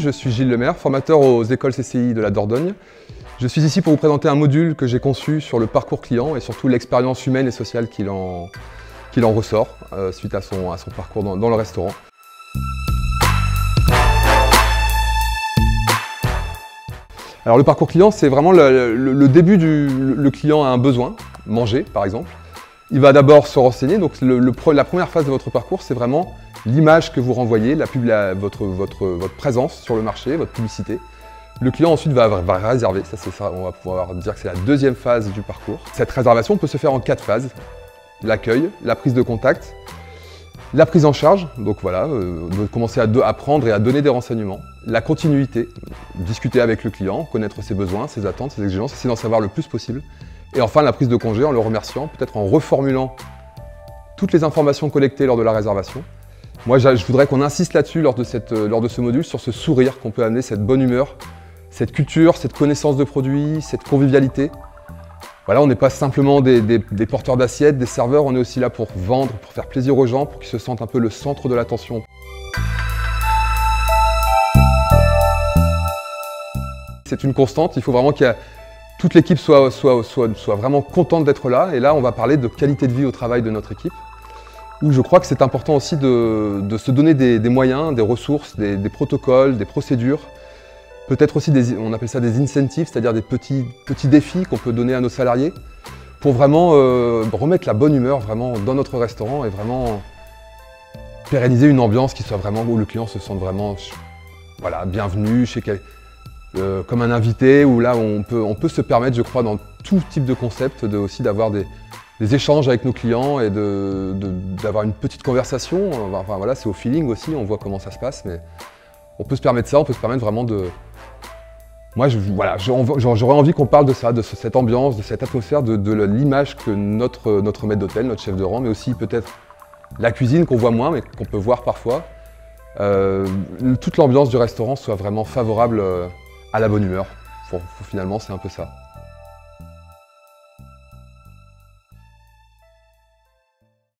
je suis Gilles Lemaire, formateur aux écoles CCI de la Dordogne. Je suis ici pour vous présenter un module que j'ai conçu sur le parcours client et surtout l'expérience humaine et sociale qu'il en ressort suite à son parcours dans le restaurant. Alors le parcours client, c'est vraiment le début le client a un besoin, manger par exemple. Il va d'abord se renseigner, donc la première phase de votre parcours, c'est vraiment l'image que vous renvoyez, votre présence sur le marché, votre publicité. Le client ensuite va réserver, ça c'est ça, on va pouvoir dire que c'est la deuxième phase du parcours. Cette réservation peut se faire en 4 phases. L'accueil, la prise de contact, la prise en charge, donc voilà, commencer à prendre et à donner des renseignements. La continuité, discuter avec le client, connaître ses besoins, ses attentes, ses exigences, essayer d'en savoir le plus possible. Et enfin la prise de congé en le remerciant, peut-être en reformulant toutes les informations collectées lors de la réservation. Moi je voudrais qu'on insiste là-dessus lors de ce module, sur ce sourire qu'on peut amener, cette bonne humeur, cette culture, cette connaissance de produits, cette convivialité. Voilà, on n'est pas simplement des porteurs d'assiettes, des serveurs, on est aussi là pour vendre, pour faire plaisir aux gens, pour qu'ils se sentent un peu le centre de l'attention. C'est une constante, il faut vraiment que toute l'équipe soit vraiment contente d'être là. Et là, on va parler de qualité de vie au travail de notre équipe, où je crois que c'est important aussi de se donner des moyens, des ressources, des protocoles, des procédures. Peut-être aussi, on appelle ça des incentives, c'est-à-dire des petits défis qu'on peut donner à nos salariés pour vraiment remettre la bonne humeur vraiment dans notre restaurant et vraiment pérenniser une ambiance qui soit vraiment où le client se sente vraiment voilà, bienvenu, comme un invité, où là on peut se permettre, je crois, dans tout type de concept, aussi d'avoir des échanges avec nos clients et d'avoir une petite conversation. Enfin voilà, c'est au feeling aussi, on voit comment ça se passe, mais on peut se permettre ça, on peut se permettre vraiment de... Moi, voilà, j'aurais envie qu'on parle de ça, de cette ambiance, de cette atmosphère, de l'image que notre maître d'hôtel, notre chef de rang, mais aussi peut-être la cuisine qu'on voit moins, mais qu'on peut voir parfois. Toute l'ambiance du restaurant soit vraiment favorable à la bonne humeur. Finalement, c'est un peu ça.